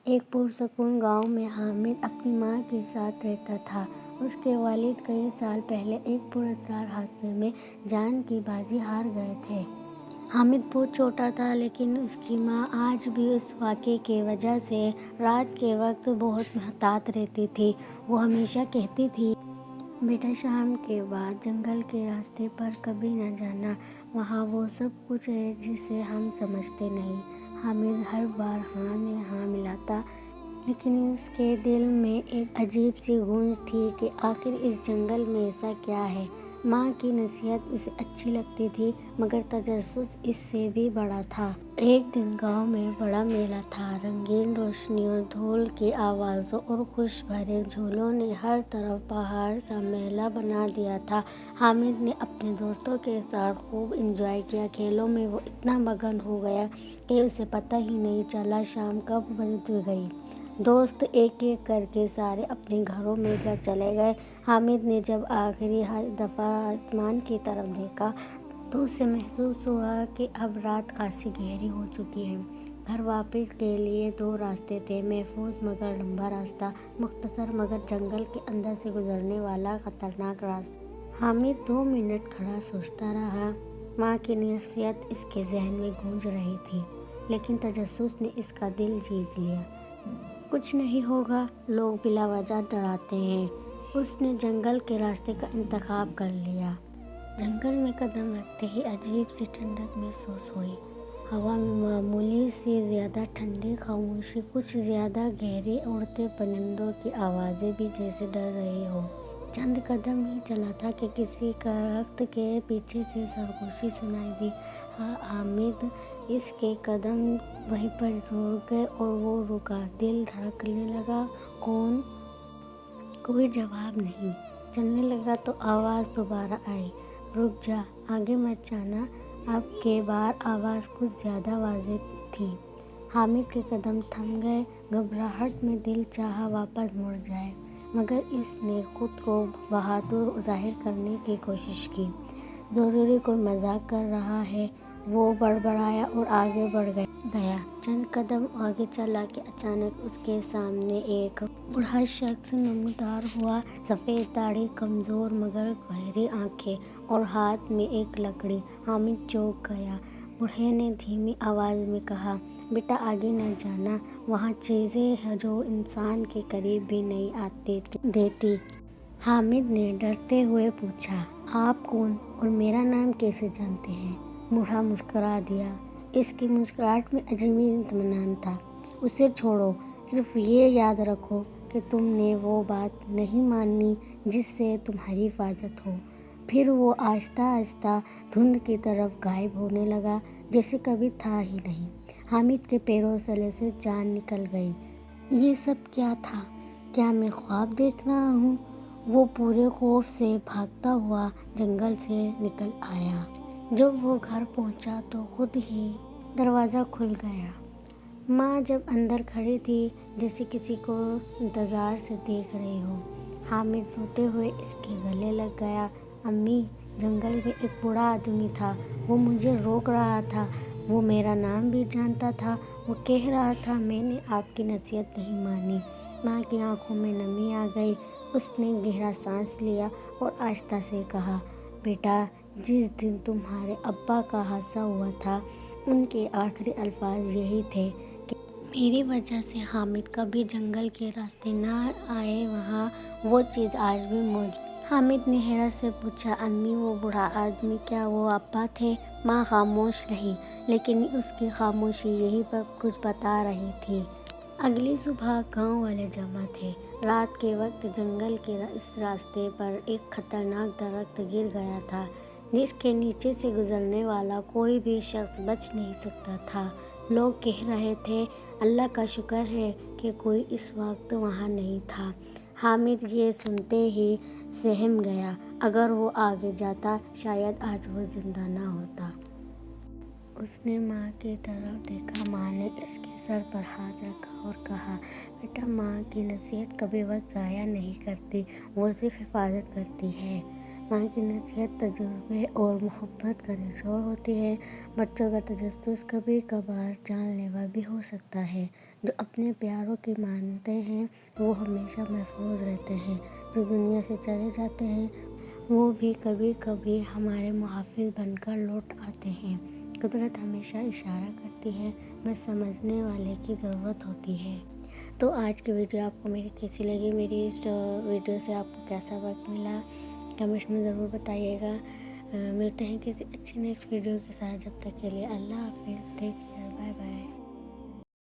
ایک پرسکون گاؤں میں حامد اپنی ماں کے ساتھ رہتا تھا۔ اس کے والد کئی سال پہلے ایک پراسرار حادثے میں جان کی بازی ہار گئے تھے۔ حامد بہت چھوٹا تھا، لیکن اس کی ماں آج بھی اس واقعے کی وجہ سے رات کے وقت بہت محتاط رہتی تھی۔ وہ ہمیشہ کہتی تھی، بیٹا شام کے بعد جنگل کے راستے پر کبھی نہ جانا، وہاں وہ سب کچھ ہے جسے ہم سمجھتے نہیں۔ حامد ہر بار ہاں میں ہاں ملاتا، لیکن اس کے دل میں ایک عجیب سی گونج تھی کہ آخر اس جنگل میں ایسا کیا ہے۔ ماں کی نصیحت اسے اچھی لگتی تھی، مگر تجسس اس سے بھی بڑا تھا۔ ایک دن گاؤں میں بڑا میلہ تھا۔ رنگین روشنیوں، ڈھول کی آوازوں اور خوش بھرے جھولوں نے ہر طرف پہاڑ سا میلہ بنا دیا تھا۔ حامد نے اپنے دوستوں کے ساتھ خوب انجوائے کیا۔ کھیلوں میں وہ اتنا مگن ہو گیا کہ اسے پتہ ہی نہیں چلا شام کب بیت گئی۔ دوست ایک ایک کر کے سارے اپنے گھروں میں چلے گئے۔ حامد نے جب آخری دفعہ آسمان کی طرف دیکھا تو اسے محسوس ہوا کہ اب رات خاصی گہری ہو چکی ہے۔ گھر واپس کے لیے دو راستے تھے، محفوظ مگر لمبا راستہ، مختصر مگر جنگل کے اندر سے گزرنے والا خطرناک راستہ۔ حامد 2 منٹ کھڑا سوچتا رہا۔ ماں کی نصیحت اس کے ذہن میں گونج رہی تھی، لیکن تجسس نے اس کا دل جیت لیا۔ کچھ نہیں ہوگا، لوگ بلا وجہ ڈراتے ہیں۔ اس نے جنگل کے راستے کا انتخاب کر لیا۔ جنگل میں قدم رکھتے ہی عجیب سی ٹھنڈک محسوس ہوئی۔ ہوا میں معمول سے زیادہ ٹھنڈی خاموشی، کچھ زیادہ گہری، اڑتے پرندوں کی آوازیں بھی جیسے ڈر رہی ہوں۔ چند قدم ہی چلا تھا کہ کسی درخت کے پیچھے سے سرگوشی سنائی دی۔ حامد اس کے قدم وہیں پر رک گئے اور وہ رکا، دل دھڑکنے لگا۔ کون؟ کوئی جواب نہیں۔ چلنے لگا تو آواز دوبارہ آئی، رک جا، آگے مت جانا۔ اب کی بار آواز کچھ زیادہ واضح تھی۔ حامد کے قدم تھم گئے۔ گھبراہٹ میں دل چاہا واپس مڑ جائے، مگر اس نے خود کو بہادر ظاہر کرنے کی کوشش کی۔ ضرور کوئی مذاق کر رہا ہے، وہ بڑبڑایا اور آگے بڑھ گیا۔ چند قدم آگے چلا کہ اچانک اس کے سامنے ایک بوڑھا شخص نمودار ہوا، سفید داڑھی، کمزور مگر گہری آنکھیں اور ہاتھ میں ایک لکڑی۔ حامد چونک گیا۔ بوڑھے نے دھیمی آواز میں کہا، بیٹا آگے نہ جانا، وہاں چیزیں ہیں جو انسان کے قریب بھی نہیں آنے دیتی۔ حامد نے ڈرتے ہوئے پوچھا، آپ کون اور میرا نام کیسے جانتے ہیں؟ بوڑھا مسکرا دیا۔ اس کی مسکراہٹ میں عجیب اطمینان تھا۔ اسے چھوڑو، صرف یہ یاد رکھو کہ تم نے وہ بات نہیں مانی جس سے تمہاری حفاظت ہو۔ پھر وہ آہستہ آہستہ دھند کی طرف غائب ہونے لگا، جیسے کبھی تھا ہی نہیں۔ حامد کے پیروں تلے سے جان نکل گئی۔ یہ سب کیا تھا؟ کیا میں خواب دیکھ رہا ہوں؟ وہ پورے خوف سے بھاگتا ہوا جنگل سے نکل آیا۔ جب وہ گھر پہنچا تو خود ہی دروازہ کھل گیا۔ ماں جب اندر کھڑی تھی، جیسے کسی کو انتظار سے دیکھ رہی ہو۔ حامد روتے ہوئے اس کے گلے لگ گیا، امی، جنگل میں ایک بوڑھا آدمی تھا، وہ مجھے روک رہا تھا، وہ میرا نام بھی جانتا تھا، وہ کہہ رہا تھا میں نے آپ کی نصیحت نہیں مانی۔ ماں کی آنکھوں میں نمی آ گئی۔ اس نے گہرا سانس لیا اور آہستہ سے کہا، بیٹا، جس دن تمہارے ابا کا حادثہ ہوا تھا، ان کے آخری الفاظ یہی تھے کہ میری وجہ سے حامد کبھی جنگل کے راستے نہ آئے، وہاں وہ چیز آج بھی موجود ہے۔ حامد نے حیرت سے پوچھا، امی، وہ بوڑھا آدمی، کیا وہ ابا تھے؟ ماں خاموش رہی، لیکن اس کی خاموشی یہی کچھ بتا رہی تھی۔ اگلی صبح گاؤں والے جمع تھے۔ رات کے وقت جنگل کے اس راستے پر ایک خطرناک درخت گر گیا تھا، جس کے نیچے سے گزرنے والا کوئی بھی شخص بچ نہیں سکتا تھا۔ لوگ کہہ رہے تھے، اللہ کا شکر ہے کہ کوئی اس وقت وہاں نہیں تھا۔ حامد یہ سنتے ہی سہم گیا۔ اگر وہ آگے جاتا، شاید آج وہ زندہ نہ ہوتا۔ اس نے ماں کی طرف دیکھا۔ ماں نے اس کے سر پر ہاتھ رکھا اور کہا، بیٹا، ماں کی نصیحت کبھی وقت ضائع نہیں کرتی، وہ صرف حفاظت کرتی ہے۔ ماں کی نصیحت تجربے اور محبت کا نچوڑ ہوتی ہے۔ بچوں کا تجسس کبھی کبھار جان لیوا بھی ہو سکتا ہے۔ جو اپنے پیاروں کی مانتے ہیں وہ ہمیشہ محفوظ رہتے ہیں، جو دنیا سے چلے جاتے ہیں وہ بھی کبھی کبھی ہمارے محافظ بن کر لوٹ آتے ہیں۔ قدرت ہمیشہ اشارہ کرتی ہے، بس سمجھنے والے کی ضرورت ہوتی ہے۔ تو آج کی ویڈیو آپ کو میری کیسی لگی؟ میری اس ویڈیو سے آپ کو کیسا وقت ملا کمنٹس میں ضرور بتائیے گا۔ ملتے ہیں کسی اچھی نیکسٹ ویڈیو کے ساتھ، جب تک کے لیے اللہ حافظ، ٹیک کیئر، بائے بائے۔